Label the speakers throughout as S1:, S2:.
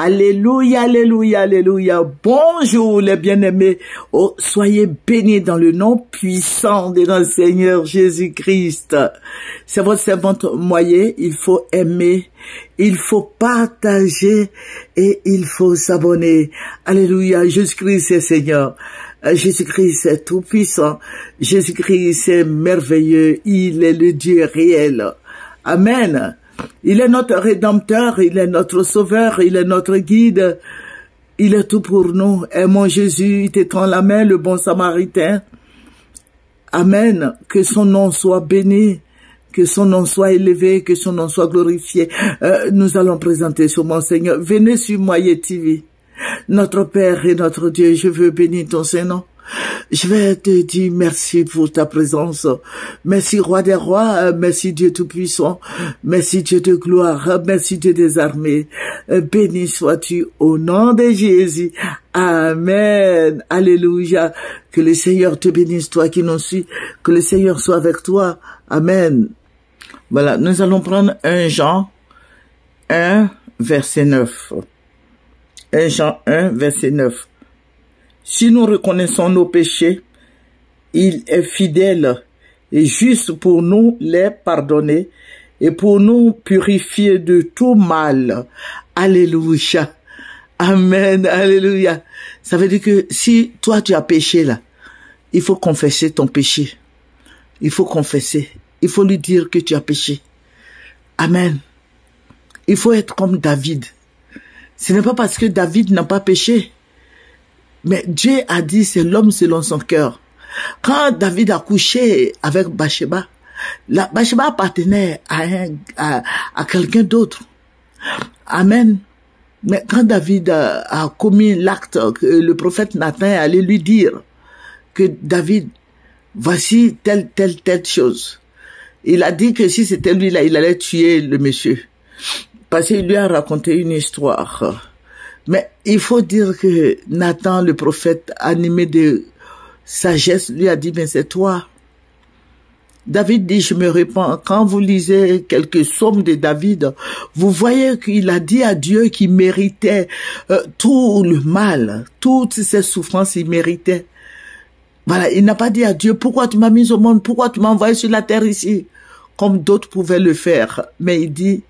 S1: Alléluia, alléluia, alléluia. Bonjour les bien-aimés. Oh, soyez bénis dans le nom puissant de notre Seigneur Jésus-Christ. C'est votre servante Moyer. Il faut aimer, il faut partager et il faut s'abonner. Alléluia, Jésus-Christ est Seigneur. Jésus-Christ est tout puissant. Jésus-Christ est merveilleux. Il est le Dieu réel. Amen. Il est notre Rédempteur, il est notre Sauveur, il est notre guide, il est tout pour nous. Aimons Jésus, il t'étend la main, le bon Samaritain. Amen. Que son nom soit béni, que son nom soit élevé, que son nom soit glorifié. Nous allons présenter sur mon Seigneur. Venez sur Moyer TV. Notre Père et notre Dieu, je veux bénir ton Saint-Nom. Je vais te dire merci pour ta présence. Merci Roi des Rois, merci Dieu Tout-Puissant, merci Dieu de gloire, merci Dieu des armées. Béni sois-tu au nom de Jésus. Amen. Alléluia. Que le Seigneur te bénisse, toi qui nous suis. Que le Seigneur soit avec toi. Amen. Voilà, nous allons prendre 1 Jean 1, verset 9. 1 Jean 1, verset 9. Si nous reconnaissons nos péchés, il est fidèle et juste pour nous les pardonner et pour nous purifier de tout mal. Alléluia. Amen. Alléluia. Ça veut dire que si toi tu as péché là, il faut confesser ton péché. Il faut confesser. Il faut lui dire que tu as péché. Amen. Il faut être comme David. Ce n'est pas parce que David n'a pas péché. Mais Dieu a dit c'est l'homme selon son cœur. Quand David a couché avec Bathsheba, Bathsheba appartenait à quelqu'un d'autre. Amen. Mais quand David a commis l'acte, le prophète Nathan allait lui dire que David, voici telle chose. Il a dit que si c'était lui là, il allait tuer le monsieur. Parce qu'il lui a raconté une histoire. Mais il faut dire que Nathan, le prophète, animé de sagesse, lui a dit, mais c'est toi. David dit, je me répands. Quand vous lisez quelques psaumes de David, vous voyez qu'il a dit à Dieu qu'il méritait tout le mal, toutes ces souffrances, il méritait. Voilà, il n'a pas dit à Dieu, pourquoi tu m'as mis au monde, pourquoi tu m'as envoyé sur la terre ici, comme d'autres pouvaient le faire. Mais il dit,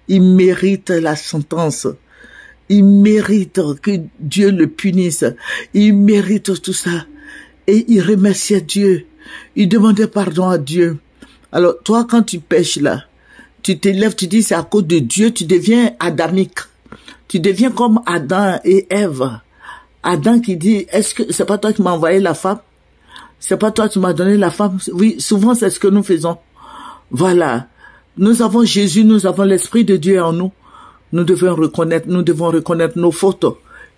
S1: il mérite la sentence. Il mérite que Dieu le punisse. Il mérite tout ça. Et il remerciait Dieu. Il demandait pardon à Dieu. Alors, toi, quand tu pêches là, tu t'élèves, tu dis c'est à cause de Dieu, tu deviens adamique. Tu deviens comme Adam et Ève. Adam qui dit, est-ce que c'est pas toi qui m'as envoyé la femme? C'est pas toi qui m'as donné la femme? Oui, souvent c'est ce que nous faisons. Voilà. Nous avons Jésus, nous avons l'Esprit de Dieu en nous. Nous devons reconnaître nos fautes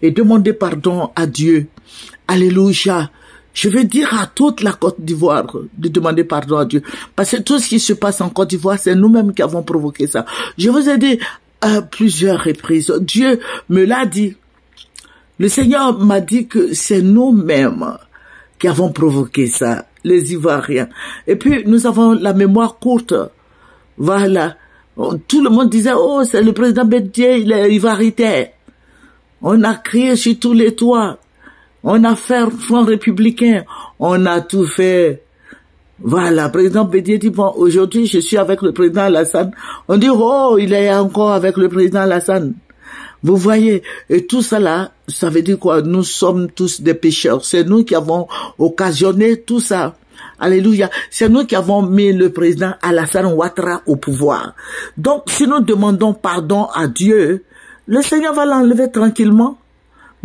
S1: et demander pardon à Dieu. Alléluia. Je veux dire à toute la Côte d'Ivoire de demander pardon à Dieu. Parce que tout ce qui se passe en Côte d'Ivoire, c'est nous-mêmes qui avons provoqué ça. Je vous ai dit à plusieurs reprises, Dieu me l'a dit. Le Seigneur m'a dit que c'est nous-mêmes qui avons provoqué ça, les Ivoiriens. Et puis, nous avons la mémoire courte. Voilà. Tout le monde disait, oh, c'est le président Bédier, il est ivoirien. On a crié sur tous les toits. On a fait Front républicain. On a tout fait. Voilà, le président Bédier dit, bon, aujourd'hui, je suis avec le président Alassane. On dit, oh, il est encore avec le président Alassane. Vous voyez, et tout ça là, ça veut dire quoi? Nous sommes tous des pécheurs. C'est nous qui avons occasionné tout ça. Alléluia. C'est nous qui avons mis le président Alassane Ouattara au pouvoir. Donc, si nous demandons pardon à Dieu, le Seigneur va l'enlever tranquillement.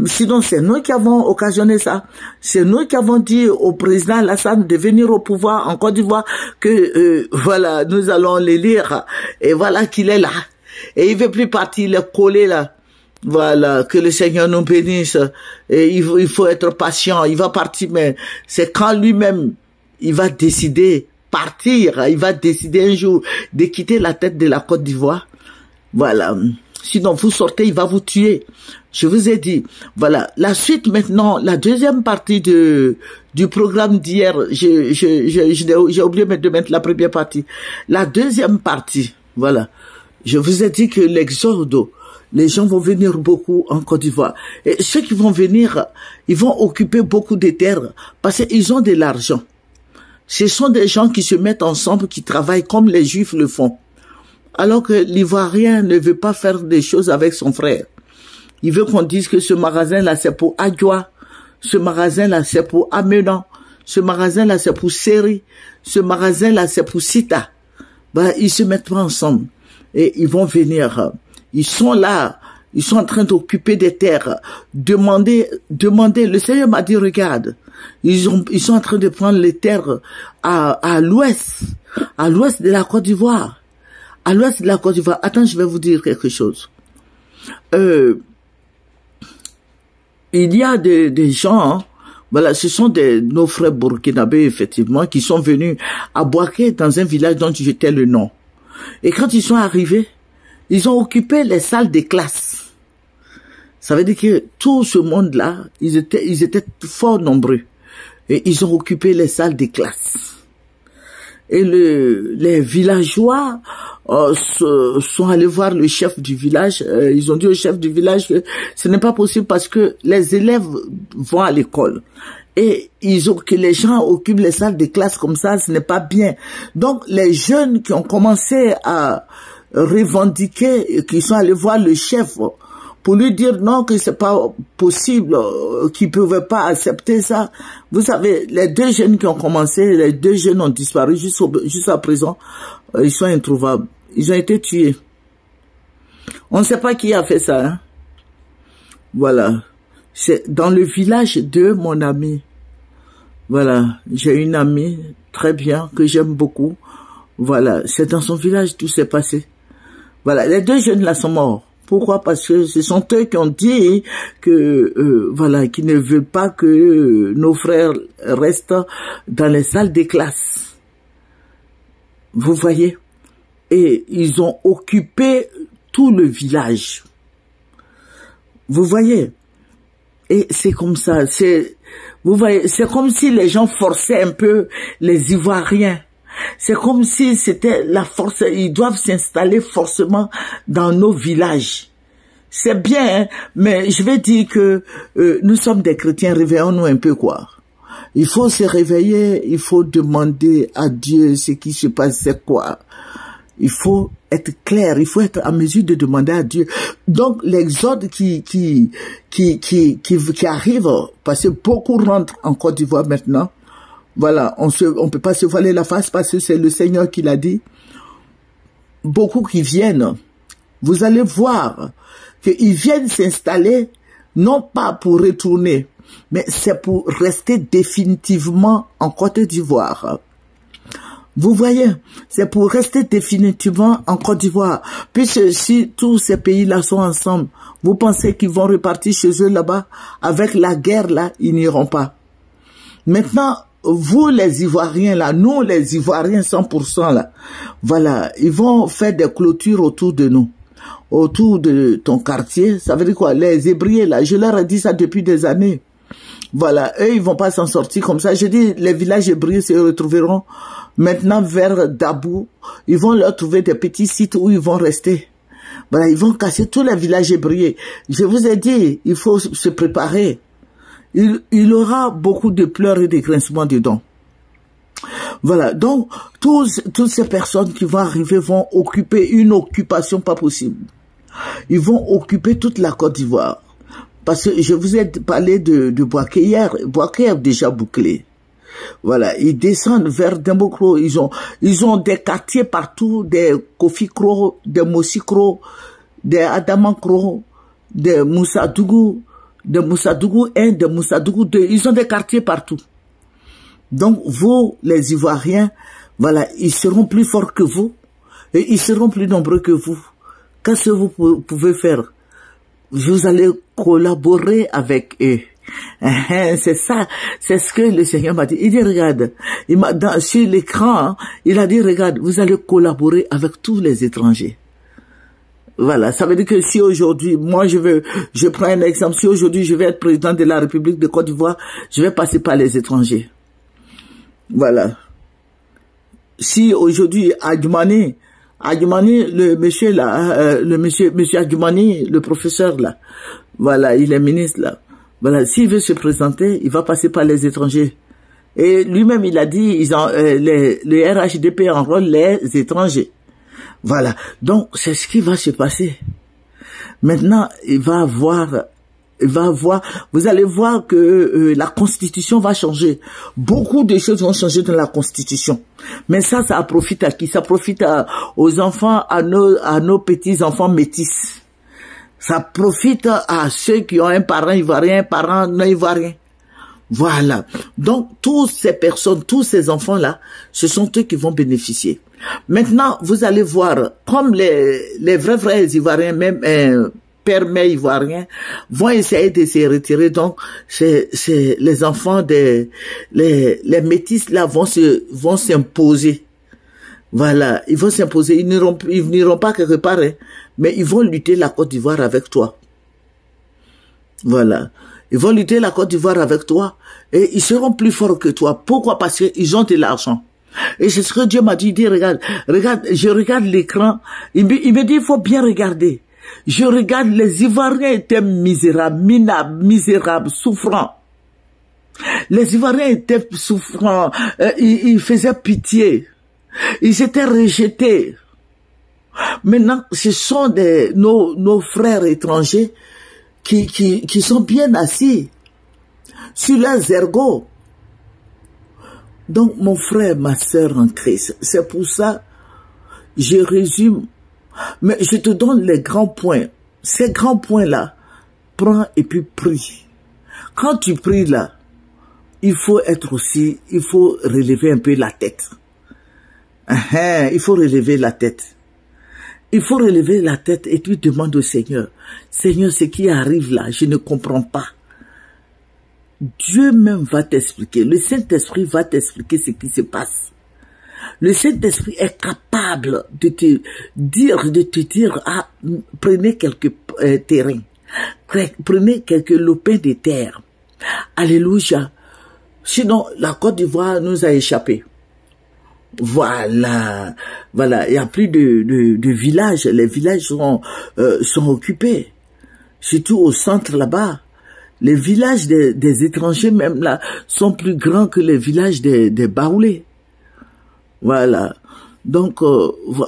S1: Sinon, c'est nous qui avons occasionné ça. C'est nous qui avons dit au président Alassane de venir au pouvoir en Côte d'Ivoire que, voilà, nous allons l'élire. Et voilà qu'il est là. Et il veut plus partir, il est collé là. Voilà, que le Seigneur nous bénisse. Et il faut être patient. Il va partir, mais c'est quand lui-même il va décider partir, il va décider un jour de quitter la tête de la Côte d'Ivoire. Voilà. Sinon, vous sortez, il va vous tuer. Je vous ai dit. Voilà. La suite maintenant, la deuxième partie du programme d'hier, j'ai oublié de mettre la première partie. La deuxième partie, voilà. Je vous ai dit que l'exode, Les gens vont venir beaucoup en Côte d'Ivoire. Et ceux qui vont venir, ils vont occuper beaucoup de terres parce qu'ils ont de l'argent. Ce sont des gens qui se mettent ensemble, qui travaillent comme les Juifs le font. Alors que l'Ivoirien ne veut pas faire des choses avec son frère. Il veut qu'on dise que ce magasin-là, c'est pour Adjoa. Ce magasin-là, c'est pour Amenan. Ce magasin-là, c'est pour Seri. Ce magasin-là, c'est pour Sita. Ben, ils se mettent pas ensemble. Et ils vont venir. Ils sont là. Ils sont en train d'occuper des terres. Demandez. Le Seigneur m'a dit, regarde. Ils sont en train de prendre les terres à l'ouest. À l'ouest de la Côte d'Ivoire. À l'ouest de la Côte d'Ivoire. Attends, je vais vous dire quelque chose. Il y a des gens, voilà, ce sont nos frères burkinabés, effectivement, qui sont venus à Boaké, dans un village dont je tais le nom. Et quand ils sont arrivés, ils ont occupé les salles des classes. Ça veut dire que tout ce monde-là, ils étaient fort nombreux. Et ils ont occupé les salles des classes. Et les villageois sont allés voir le chef du village. Ils ont dit au chef du village que ce n'est pas possible parce que les élèves vont à l'école. Et que les gens occupent les salles de classe comme ça, ce n'est pas bien. Donc les jeunes qui ont commencé à revendiquer, qui sont allés voir le chef pour lui dire non, que c'est pas possible, qu'ils ne pouvaient pas accepter ça. Vous savez, les deux jeunes qui ont commencé, les deux jeunes ont disparu jusqu'à présent. Ils sont introuvables. Ils ont été tués. On ne sait pas qui a fait ça. Hein? Voilà. C'est dans le village de mon ami. Voilà. J'ai une amie très bien, que j'aime beaucoup. Voilà. C'est dans son village tout s'est passé. Voilà. Les deux jeunes là sont morts. Pourquoi? Parce que ce sont eux qui ont dit que voilà, qu'ils ne veulent pas que nos frères restent dans les salles des classes. Vous voyez? Et ils ont occupé tout le village. Vous voyez? Et c'est comme ça. Vous voyez, c'est comme si les gens forçaient un peu les Ivoiriens. C'est comme si c'était la force, ils doivent s'installer forcément dans nos villages. C'est bien, hein, mais je vais dire que nous sommes des chrétiens, réveillons-nous un peu, quoi. Il faut se réveiller, il faut demander à Dieu ce qui se passe, c'est quoi. Il faut être clair, il faut être en mesure de demander à Dieu. Donc l'exode qui arrive, parce que beaucoup rentrent en Côte d'Ivoire maintenant. Voilà, on peut pas se voiler la face parce que c'est le Seigneur qui l'a dit. Beaucoup qui viennent, vous allez voir qu'ils viennent s'installer, non pas pour retourner, mais c'est pour rester définitivement en Côte d'Ivoire. Vous voyez, c'est pour rester définitivement en Côte d'Ivoire. Puisque si tous ces pays-là sont ensemble, vous pensez qu'ils vont repartir chez eux là-bas? Avec la guerre là, ils n'iront pas. Maintenant, vous les Ivoiriens là, nous les Ivoiriens 100% là, voilà, ils vont faire des clôtures autour de nous, autour de ton quartier. Ça veut dire quoi? Les Hébriers là, je leur ai dit ça depuis des années. Voilà, eux ils vont pas s'en sortir comme ça. Je dis, les villages hébrieux se retrouveront maintenant vers Dabou. Ils vont leur trouver des petits sites où ils vont rester. Voilà, ils vont casser tous les villages hébrieux. Je vous ai dit, il faut se préparer. Il aura beaucoup de pleurs et de grincements dedans. Voilà, donc toutes ces personnes qui vont arriver vont occuper une occupation pas possible. Ils vont occuper toute la Côte d'Ivoire. Parce que je vous ai parlé de Boaké hier. Boaké est déjà bouclé. Voilà, ils descendent vers Dembokro. Ils ont des quartiers partout, des Kofi Kro, des Mossi Kro, des Adama Kro, des Moussadougou, de Moussadougou 1, de Moussadougou 2, ils ont des quartiers partout. Donc vous, les Ivoiriens, voilà, ils seront plus forts que vous et ils seront plus nombreux que vous. Qu'est-ce que vous pouvez faire? Vous allez collaborer avec eux. C'est ça, c'est ce que le Seigneur m'a dit. Il dit, regarde, sur l'écran, il a dit, regarde, vous allez collaborer avec tous les étrangers. Voilà, ça veut dire que si aujourd'hui, moi je prends un exemple, si aujourd'hui je vais être président de la République de Côte d'Ivoire, je vais passer par les étrangers. Voilà. Si aujourd'hui, Adjumani, le monsieur là, monsieur Adjumani, le professeur là, voilà, il est ministre là. Voilà, s'il veut se présenter, il va passer par les étrangers. Et lui-même, il a dit, les RHDP enrôlent les étrangers. Voilà. Donc, c'est ce qui va se passer. Maintenant, vous allez voir que la Constitution va changer. Beaucoup de choses vont changer dans la Constitution. Mais ça profite à qui? Ça profite aux enfants, à nos petits-enfants métis. Ça profite à ceux qui ont un parent ivoirien, un parent non ivoirien. Voilà. Donc, toutes ces personnes, tous ces enfants-là, ce sont eux qui vont bénéficier. Maintenant, vous allez voir, comme les vrais ivoiriens, même père-mère ivoiriens, vont essayer de se retirer. Donc, c'est les enfants les métis là vont s'imposer. Voilà, ils vont s'imposer. Ils n'iront pas quelque part, hein, mais ils vont lutter la Côte d'Ivoire avec toi. Voilà. Ils vont lutter la Côte d'Ivoire avec toi et ils seront plus forts que toi. Pourquoi? Parce qu'ils ont de l'argent. Et c'est ce que Dieu m'a dit. Il dit, regarde, je regarde l'écran. Il me dit, il faut bien regarder. Je regarde, les Ivoiriens étaient misérables, minables, misérables, souffrants. Les Ivoiriens étaient souffrants. Ils faisaient pitié. Ils étaient rejetés. Maintenant, ce sont nos frères étrangers qui sont bien assis sur leurs ergots. Donc, mon frère, ma sœur en Christ, c'est pour ça, je résume, mais je te donne les grands points. Ces grands points-là, prends et puis prie. Quand tu pries là, il faut relever un peu la tête. Il faut relever la tête. Il faut relever la tête et puis demander au Seigneur, Seigneur, ce qui arrive là, je ne comprends pas. Dieu même va t'expliquer. Le Saint-Esprit va t'expliquer ce qui se passe. Le Saint-Esprit est capable de te dire, ah, prenez quelques terrains, prenez quelques lopins de terre. Alléluia. Sinon, la Côte d'Ivoire nous a échappé. Voilà, il n'y a plus de villages. Les villages sont occupés, surtout au centre là-bas. Les villages des étrangers même là sont plus grands que les villages des Baoulés. Voilà. Donc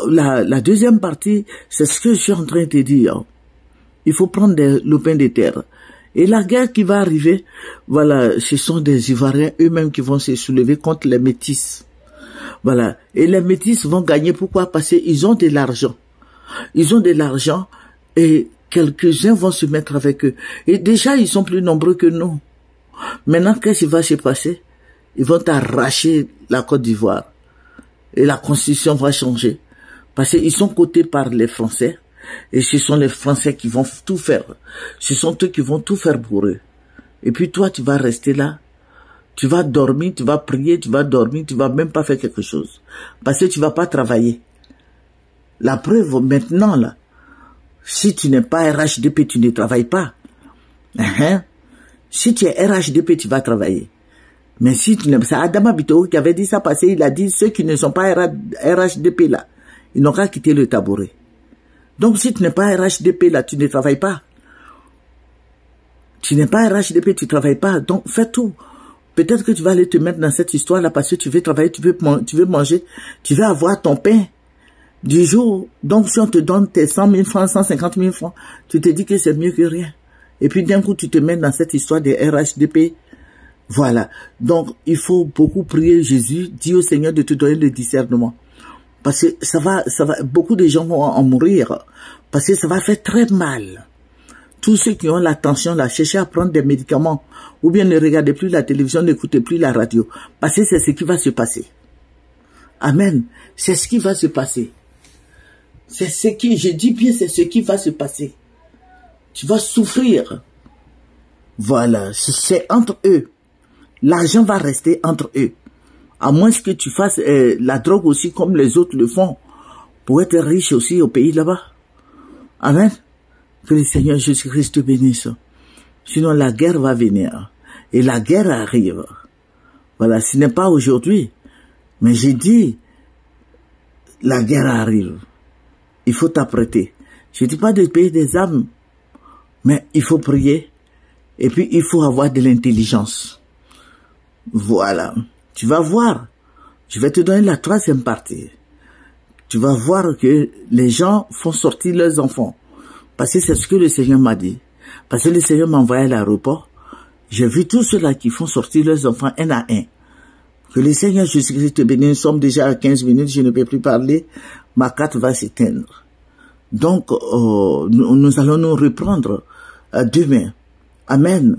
S1: la deuxième partie, c'est ce que je suis en train de te dire. Il faut prendre des lopins de terre. Et la guerre qui va arriver, voilà, ce sont des Ivoiriens eux-mêmes qui vont se soulever contre les métis. Voilà. Et les métis vont gagner. Pourquoi? Parce qu'ils ont de l'argent. Ils ont de l'argent et quelques-uns vont se mettre avec eux. Et déjà, ils sont plus nombreux que nous. Maintenant, qu'est-ce qui va se passer? Ils vont arracher la Côte d'Ivoire. Et la Constitution va changer. Parce qu'ils sont cotés par les Français. Et ce sont les Français qui vont tout faire. Ce sont eux qui vont tout faire pour eux. Et puis toi, tu vas rester là. Tu vas dormir, tu vas prier, tu vas dormir, tu vas même pas faire quelque chose. Parce que tu vas pas travailler. La preuve, maintenant, là, si tu n'es pas RHDP, tu ne travailles pas. Si tu es RHDP, tu vas travailler. Mais si tu n'es pas... C'est Adama Bito qui avait dit ça parce qu'il a dit ceux qui ne sont pas RHDP là, ils n'ont qu'à quitter le tabouret. Donc si tu n'es pas RHDP là, tu ne travailles pas. Tu n'es pas RHDP, tu ne travailles pas. Donc fais tout. Peut-être que tu vas aller te mettre dans cette histoire là parce que tu veux travailler, tu veux manger, tu veux avoir ton pain du jour. Donc si on te donne tes 100 000 francs, 150 000 francs, tu te dis que c'est mieux que rien. Et puis d'un coup tu te mets dans cette histoire des RHDP. Voilà. Donc il faut beaucoup prier Jésus, dis au Seigneur de te donner le discernement. Parce que ça va, beaucoup de gens vont en mourir. Parce que ça va faire très mal. Tous ceux qui ont la tension, là, cherchez à prendre des médicaments. Ou bien ne regardez plus la télévision, n'écoutez plus la radio. Parce que c'est ce qui va se passer. Amen. C'est ce qui va se passer. C'est ce qui, je dis bien, c'est ce qui va se passer. Tu vas souffrir. Voilà. C'est entre eux. L'argent va rester entre eux. À moins que tu fasses la drogue aussi comme les autres le font. Pour être riche aussi au pays là-bas. Amen. Que le Seigneur Jésus-Christ te bénisse. Sinon la guerre va venir. Et la guerre arrive. Voilà, ce n'est pas aujourd'hui. Mais j'ai dit, la guerre arrive. il faut t'apprêter. Je ne dis pas de payer des âmes, mais il faut prier. Et puis, il faut avoir de l'intelligence. Voilà. Tu vas voir. Je vais te donner la troisième partie. Tu vas voir que les gens font sortir leurs enfants. Parce que c'est ce que le Seigneur m'a dit. Parce que le Seigneur m'a envoyé à l'aéroport. J'ai vu tous ceux-là qui font sortir leurs enfants un à un. Que le Seigneur Jésus-Christ te bénisse. Nous sommes déjà à 15 minutes, je ne peux plus parler. Ma carte va s'éteindre. Donc, nous allons nous reprendre demain. Amen.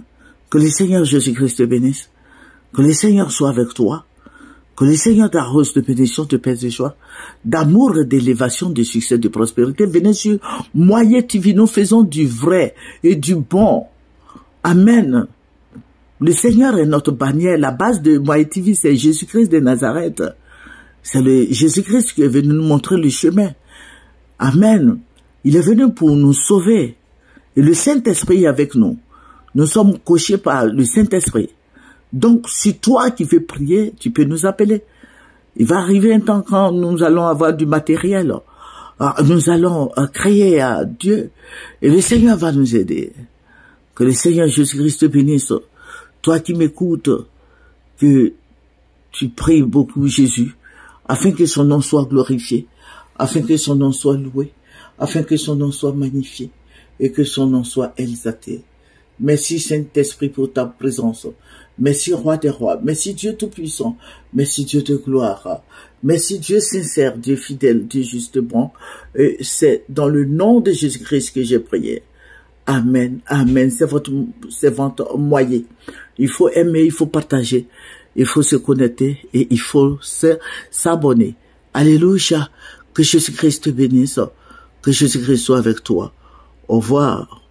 S1: Que le Seigneur Jésus-Christ te bénisse. Que le Seigneur soit avec toi. Que le Seigneur t'arrose de bénédiction, de paix et joie, d'amour, d'élévation, de succès, de prospérité. Venez sur Moyen TV, nous faisons du vrai et du bon. Amen. Le Seigneur est notre bannière. La base de Moyen TV, c'est Jésus-Christ de Nazareth. C'est le Jésus-Christ qui est venu nous montrer le chemin. Amen. Il est venu pour nous sauver. Et le Saint-Esprit est avec nous. Nous sommes coachés par le Saint-Esprit. Donc, si toi qui veux prier, tu peux nous appeler. Il va arriver un temps quand nous allons avoir du matériel. Nous allons crier à Dieu. Et le Seigneur va nous aider. Que le Seigneur Jésus-Christ te bénisse. Toi qui m'écoutes, que tu pries beaucoup Jésus, afin que son nom soit glorifié, afin que son nom soit loué, afin que son nom soit magnifié, et que son nom soit exalté. Merci Saint-Esprit pour ta présence. Merci Roi des Rois. Merci Dieu Tout-Puissant. Merci Dieu de gloire. Merci Dieu sincère, Dieu fidèle, Dieu juste bon. C'est dans le nom de Jésus-Christ que j'ai prié. Amen. Amen. C'est votre moyen. Il faut aimer, il faut partager, il faut se connecter et il faut s'abonner. Alléluia. Que Jésus-Christ te bénisse. Que Jésus-Christ soit avec toi. Au revoir.